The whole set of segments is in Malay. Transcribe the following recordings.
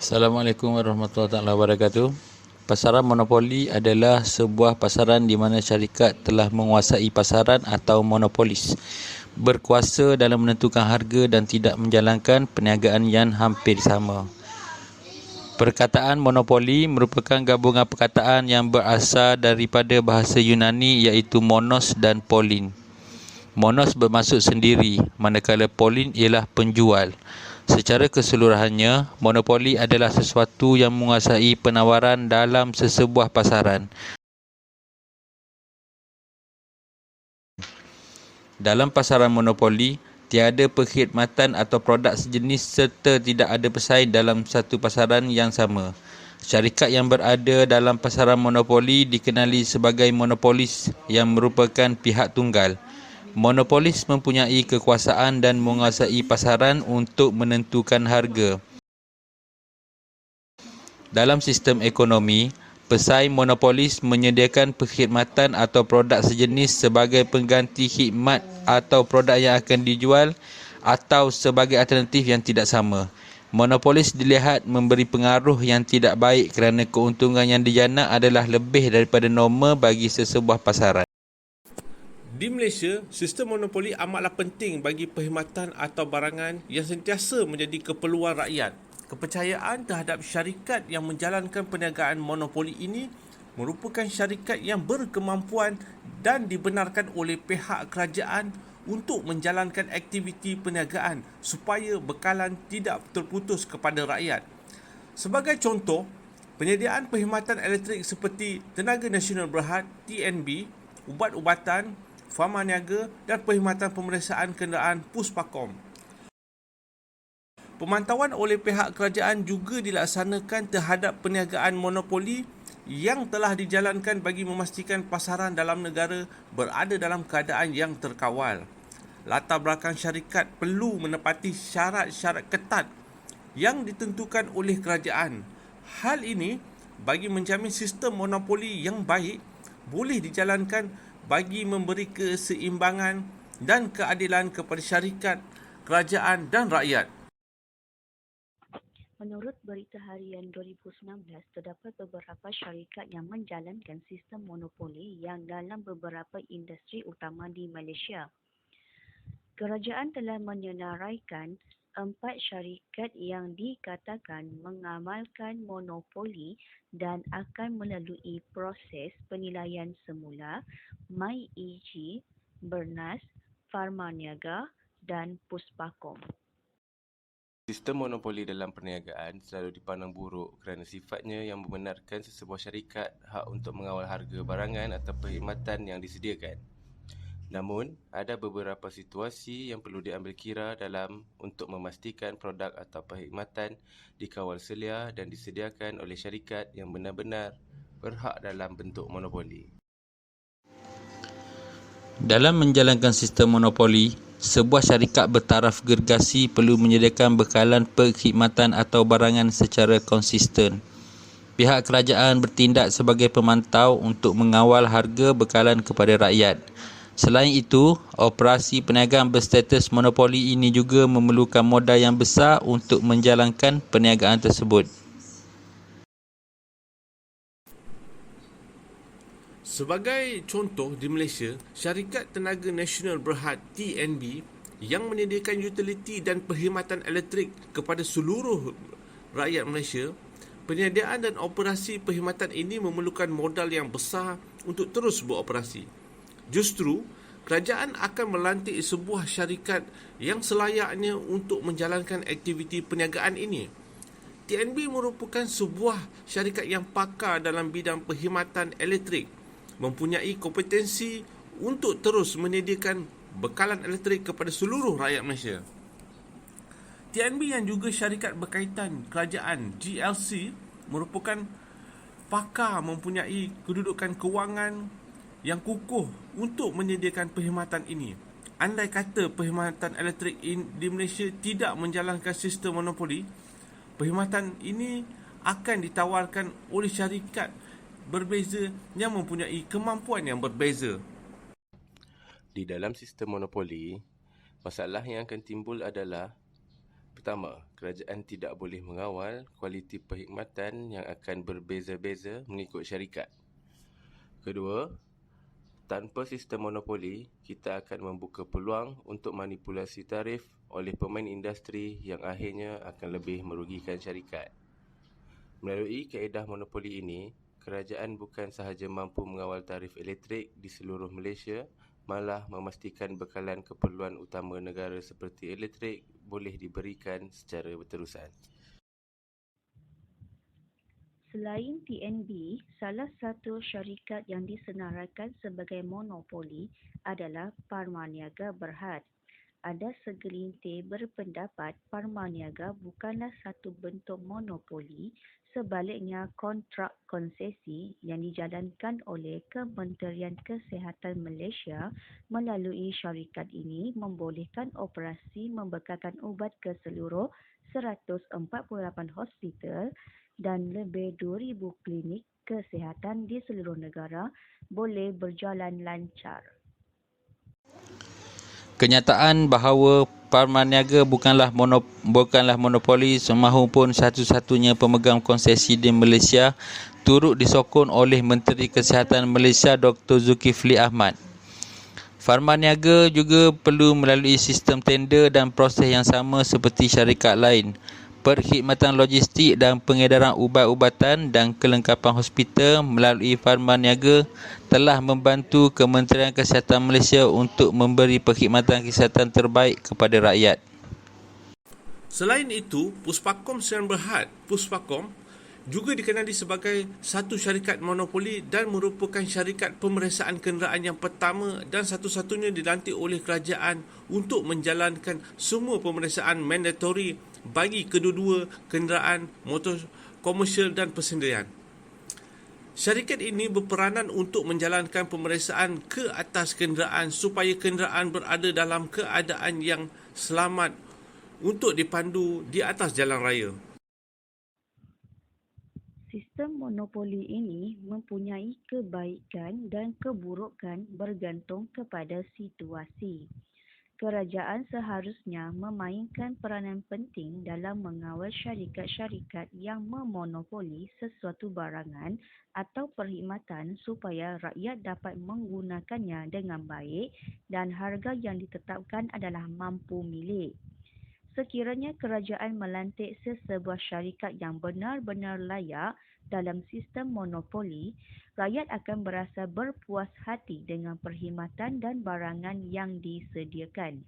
Assalamualaikum warahmatullahi wabarakatuh. Pasaran monopoli adalah sebuah pasaran di mana syarikat telah menguasai pasaran atau monopolis, berkuasa dalam menentukan harga dan tidak menjalankan perniagaan yang hampir sama. Perkataan monopoli merupakan gabungan perkataan yang berasal daripada bahasa Yunani iaitu monos dan polin. Monos bermaksud sendiri, manakala polin ialah penjual. Secara keseluruhannya, monopoli adalah sesuatu yang menguasai penawaran dalam sesebuah pasaran. Dalam pasaran monopoli, tiada perkhidmatan atau produk sejenis serta tidak ada pesaing dalam satu pasaran yang sama. Syarikat yang berada dalam pasaran monopoli dikenali sebagai monopolis yang merupakan pihak tunggal. Monopolis mempunyai kekuasaan dan menguasai pasaran untuk menentukan harga. Dalam sistem ekonomi, pesaing monopolis menyediakan perkhidmatan atau produk sejenis sebagai pengganti khidmat atau produk yang akan dijual atau sebagai alternatif yang tidak sama. Monopolis dilihat memberi pengaruh yang tidak baik kerana keuntungan yang dijana adalah lebih daripada norma bagi sesebuah pasaran. Di Malaysia, sistem monopoli amatlah penting bagi perkhidmatan atau barangan yang sentiasa menjadi keperluan rakyat. Kepercayaan terhadap syarikat yang menjalankan perniagaan monopoli ini merupakan syarikat yang berkemampuan dan dibenarkan oleh pihak kerajaan untuk menjalankan aktiviti perniagaan supaya bekalan tidak terputus kepada rakyat. Sebagai contoh, penyediaan perkhidmatan elektrik seperti Tenaga Nasional Berhad (TNB), ubat-ubatan, Fama Niaga dan perkhidmatan pemeriksaan kenderaan Puspakom. Pemantauan oleh pihak kerajaan juga dilaksanakan terhadap perniagaan monopoli yang telah dijalankan bagi memastikan pasaran dalam negara berada dalam keadaan yang terkawal. Latar belakang syarikat perlu menepati syarat-syarat ketat yang ditentukan oleh kerajaan. Hal ini bagi menjamin sistem monopoli yang baik boleh dijalankan bagi memberi keseimbangan dan keadilan kepada syarikat, kerajaan dan rakyat. Menurut Berita Harian 2019, terdapat beberapa syarikat yang menjalankan sistem monopoli yang dalam beberapa industri utama di Malaysia. Kerajaan telah menyenaraikan 4 syarikat yang dikatakan mengamalkan monopoli dan akan melalui proses penilaian semula MyEG, Bernas, Pharma Niaga dan Puspakom. Sistem monopoli dalam perniagaan selalu dipandang buruk kerana sifatnya yang membenarkan sesebuah syarikat hak untuk mengawal harga barangan atau perkhidmatan yang disediakan. Namun, ada beberapa situasi yang perlu diambil kira dalam untuk memastikan produk atau perkhidmatan dikawal selia dan disediakan oleh syarikat yang benar-benar berhak dalam bentuk monopoli. Dalam menjalankan sistem monopoli, sebuah syarikat bertaraf gergasi perlu menyediakan bekalan perkhidmatan atau barangan secara konsisten. Pihak kerajaan bertindak sebagai pemantau untuk mengawal harga bekalan kepada rakyat. Selain itu, operasi perniagaan berstatus monopoli ini juga memerlukan modal yang besar untuk menjalankan perniagaan tersebut. Sebagai contoh, di Malaysia, syarikat Tenaga Nasional Berhad (TNB) yang menyediakan utiliti dan perkhidmatan elektrik kepada seluruh rakyat Malaysia, penyediaan dan operasi perkhidmatan ini memerlukan modal yang besar untuk terus beroperasi. Justru, kerajaan akan melantik sebuah syarikat yang selayaknya untuk menjalankan aktiviti perniagaan ini. TNB merupakan sebuah syarikat yang pakar dalam bidang perkhidmatan elektrik, mempunyai kompetensi untuk terus menyediakan bekalan elektrik kepada seluruh rakyat Malaysia. TNB yang juga syarikat berkaitan kerajaan GLC merupakan pakar mempunyai kedudukan kewangan yang kukuh untuk menyediakan perkhidmatan ini. Andai kata perkhidmatan elektrik di Malaysia tidak menjalankan sistem monopoli, perkhidmatan ini akan ditawarkan oleh syarikat berbeza yang mempunyai kemampuan yang berbeza. Di dalam sistem monopoli, masalah yang akan timbul adalah Pertama, kerajaan tidak boleh mengawal kualiti perkhidmatan yang akan berbeza-beza mengikut syarikat. Kedua, tanpa sistem monopoli, kita akan membuka peluang untuk manipulasi tarif oleh pemain industri yang akhirnya akan lebih merugikan syarikat. Melalui kaedah monopoli ini, kerajaan bukan sahaja mampu mengawal tarif elektrik di seluruh Malaysia, malah memastikan bekalan keperluan utama negara seperti elektrik boleh diberikan secara berterusan. Selain TNB, salah satu syarikat yang disenaraikan sebagai monopoli adalah Parmaniaga Berhad. Ada segelintir berpendapat Parmaniaga bukanlah satu bentuk monopoli, sebaliknya kontrak konsesi yang dijalankan oleh Kementerian Kesihatan Malaysia melalui syarikat ini membolehkan operasi membekalkan ubat ke seluruh 148 hospital dan lebih 2,000 klinik kesihatan di seluruh negara boleh berjalan lancar. Kenyataan bahawa Parmaniaga bukanlah monopoli semahupun satu-satunya pemegang konsesi di Malaysia turut disokong oleh Menteri Kesihatan Malaysia Dr. Zulkifli Ahmad. Parmaniaga juga perlu melalui sistem tender dan proses yang sama seperti syarikat lain. Perkhidmatan logistik dan pengedaran ubat-ubatan dan kelengkapan hospital melalui Parmaniaga telah membantu Kementerian Kesihatan Malaysia untuk memberi perkhidmatan kesihatan terbaik kepada rakyat. Selain itu, Puspakom Sdn Berhad, Puspakom, juga dikenali sebagai satu syarikat monopoli dan merupakan syarikat pemeriksaan kenderaan yang pertama dan satu-satunya dilantik oleh kerajaan untuk menjalankan semua pemeriksaan mandatory bagi kedua-dua kenderaan motor komersial dan persendirian. Syarikat ini berperanan untuk menjalankan pemeriksaan ke atas kenderaan supaya kenderaan berada dalam keadaan yang selamat untuk dipandu di atas jalan raya. Sistem monopoli ini mempunyai kebaikan dan keburukan bergantung kepada situasi. Kerajaan seharusnya memainkan peranan penting dalam mengawal syarikat-syarikat yang memonopoli sesuatu barangan atau perkhidmatan supaya rakyat dapat menggunakannya dengan baik dan harga yang ditetapkan adalah mampu milik. Sekiranya kerajaan melantik sesebuah syarikat yang benar-benar layak dalam sistem monopoli, rakyat akan berasa berpuas hati dengan perkhidmatan dan barangan yang disediakan.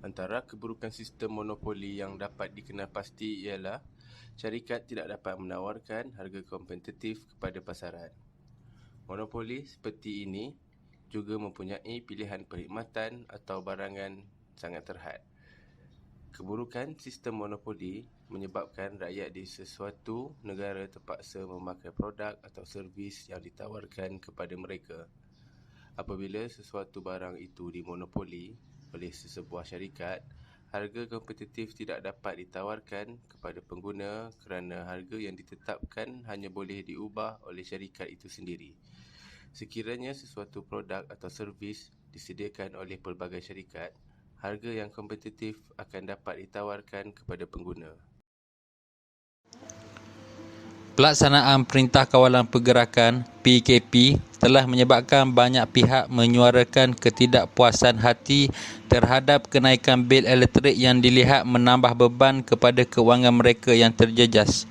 Antara keburukan sistem monopoli yang dapat dikenal pasti ialah syarikat tidak dapat menawarkan harga kompetitif kepada pasaran. Monopoli seperti ini juga mempunyai pilihan perkhidmatan atau barangan sangat terhad. Keburukan sistem monopoli menyebabkan rakyat di sesuatu negara terpaksa memakai produk atau servis yang ditawarkan kepada mereka. Apabila sesuatu barang itu dimonopoli oleh sesebuah syarikat, harga kompetitif tidak dapat ditawarkan kepada pengguna kerana harga yang ditetapkan hanya boleh diubah oleh syarikat itu sendiri. Sekiranya sesuatu produk atau servis disediakan oleh pelbagai syarikat, harga yang kompetitif akan dapat ditawarkan kepada pengguna. Pelaksanaan Perintah Kawalan Pergerakan PKP telah menyebabkan banyak pihak menyuarakan ketidakpuasan hati terhadap kenaikan bil elektrik yang dilihat menambah beban kepada kewangan mereka yang terjejas.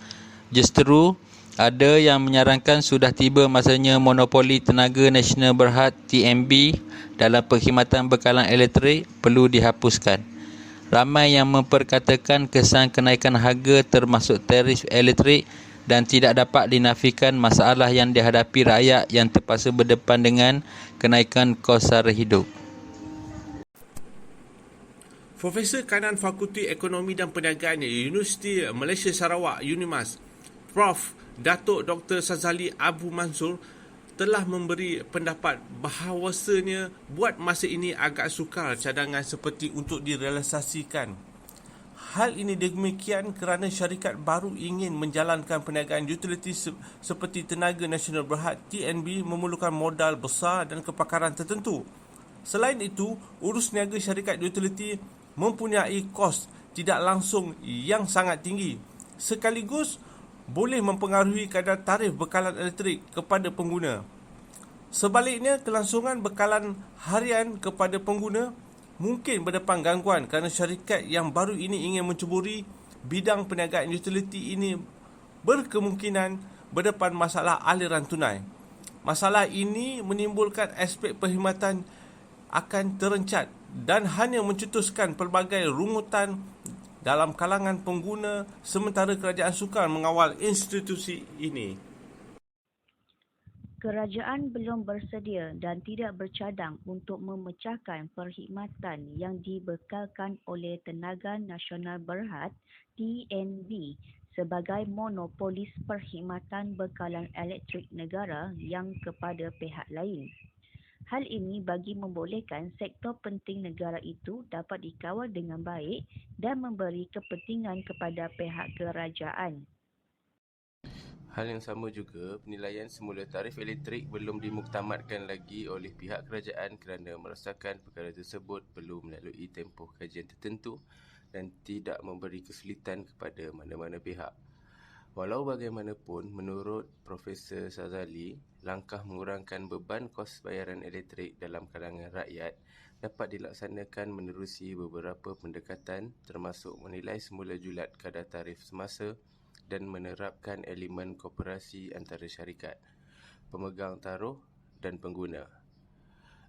Justru, ada yang menyarankan sudah tiba masanya monopoli tenaga nasional Berhad TNB dalam perkhidmatan bekalan elektrik perlu dihapuskan. Ramai yang memperkatakan kesan kenaikan harga termasuk tarif elektrik dan tidak dapat dinafikan masalah yang dihadapi rakyat yang terpaksa berdepan dengan kenaikan kos sara hidup. Profesor Kanan Fakulti Ekonomi dan Perniagaan Universiti Malaysia Sarawak UNIMAS, Prof. Datuk Dr. Sazali Abu Mansur telah memberi pendapat bahawasanya buat masa ini agak sukar cadangan seperti untuk direalisasikan. Hal ini demikian kerana syarikat baru ingin menjalankan perniagaan utiliti seperti Tenaga Nasional Berhad TNB memerlukan modal besar dan kepakaran tertentu. Selain itu, urus niaga syarikat utiliti mempunyai kos tidak langsung yang sangat tinggi, sekaligus boleh mempengaruhi kadar tarif bekalan elektrik kepada pengguna. Sebaliknya, kelangsungan bekalan harian kepada pengguna mungkin berdepan gangguan kerana syarikat yang baru ini ingin mencuburi bidang perniagaan utiliti ini berkemungkinan berdepan masalah aliran tunai. Masalah ini menimbulkan aspek perkhidmatan akan terencat dan hanya mencetuskan pelbagai rungutan dalam kalangan pengguna sementara kerajaan sukar mengawal institusi ini. Kerajaan belum bersedia dan tidak bercadang untuk memecahkan perkhidmatan yang dibekalkan oleh Tenaga Nasional Berhad (TNB) sebagai monopolis perkhidmatan bekalan elektrik negara yang kepada pihak lain. Hal ini bagi membolehkan sektor penting negara itu dapat dikawal dengan baik dan memberi kepentingan kepada pihak kerajaan. Hal yang sama juga, penilaian semula tarif elektrik belum dimuktamadkan lagi oleh pihak kerajaan kerana merasakan perkara tersebut perlu melalui tempoh kajian tertentu dan tidak memberi kesulitan kepada mana-mana pihak. Walau bagaimanapun, menurut Profesor Sazali, langkah mengurangkan beban kos bayaran elektrik dalam kalangan rakyat dapat dilaksanakan menerusi beberapa pendekatan termasuk menilai semula julat kadar tarif semasa dan menerapkan elemen kooperasi antara syarikat, pemegang taruh dan pengguna.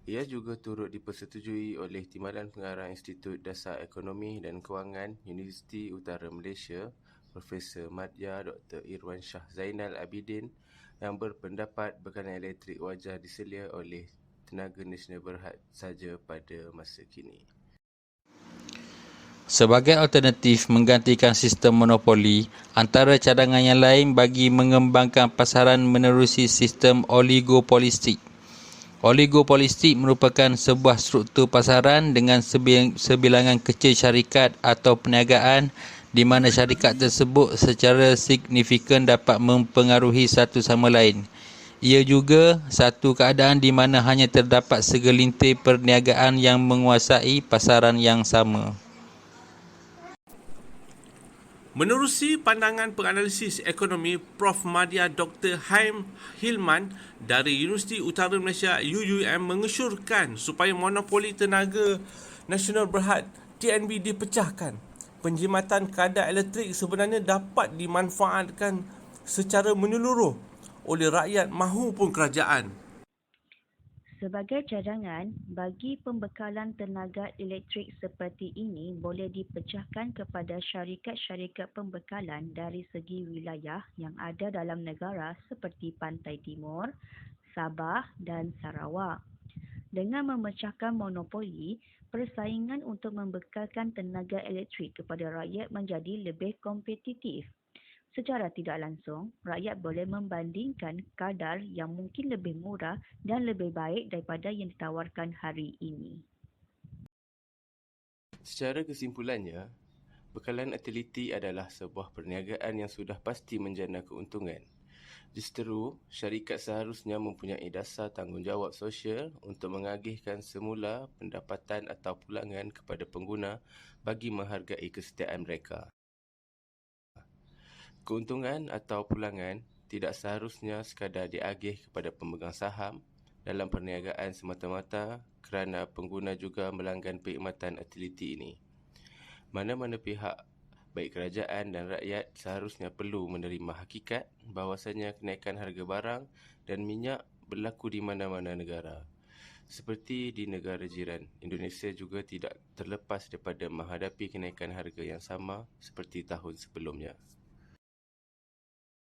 Ia juga turut dipersetujui oleh Timbalan Pengarah Institut Dasar Ekonomi dan Kewangan Universiti Utara Malaysia, Profesor Madya Dr. Irwan Shah Zainal Abidin, yang berpendapat bekalan elektrik wajar diselia oleh Tenaga Nasional Berhad saja pada masa kini. Sebagai alternatif menggantikan sistem monopoli, antara cadangan yang lain bagi mengembangkan pasaran menerusi sistem oligopolistik. Oligopolistik merupakan sebuah struktur pasaran dengan sebilangan kecil syarikat atau perniagaan di mana syarikat tersebut secara signifikan dapat mempengaruhi satu sama lain. Ia juga satu keadaan di mana hanya terdapat segelintir perniagaan yang menguasai pasaran yang sama. Menerusi pandangan penganalisis ekonomi Prof. Madya Dr. Haim Hilman dari Universiti Utara Malaysia UUM mengesyorkan supaya monopoli Tenaga Nasional Berhad TNB dipecahkan. Penjimatan kadar elektrik sebenarnya dapat dimanfaatkan secara menyeluruh oleh rakyat mahupun kerajaan. Sebagai cadangan, bagi pembekalan tenaga elektrik seperti ini boleh dipecahkan kepada syarikat-syarikat pembekalan dari segi wilayah yang ada dalam negara seperti Pantai Timur, Sabah dan Sarawak. Dengan memecahkan monopoli, persaingan untuk membekalkan tenaga elektrik kepada rakyat menjadi lebih kompetitif. Secara tidak langsung, rakyat boleh membandingkan kadar yang mungkin lebih murah dan lebih baik daripada yang ditawarkan hari ini. Secara kesimpulannya, bekalan utiliti adalah sebuah perniagaan yang sudah pasti menjana keuntungan. Justeru, syarikat seharusnya mempunyai dasar tanggungjawab sosial untuk mengagihkan semula pendapatan atau pulangan kepada pengguna bagi menghargai kesetiaan mereka. Keuntungan atau pulangan tidak seharusnya sekadar diagih kepada pemegang saham dalam perniagaan semata-mata kerana pengguna juga melanggan perkhidmatan utiliti ini. Mana-mana pihak, baik kerajaan dan rakyat, seharusnya perlu menerima hakikat bahawasanya kenaikan harga barang dan minyak berlaku di mana-mana negara. Seperti di negara jiran, Indonesia juga tidak terlepas daripada menghadapi kenaikan harga yang sama seperti tahun sebelumnya.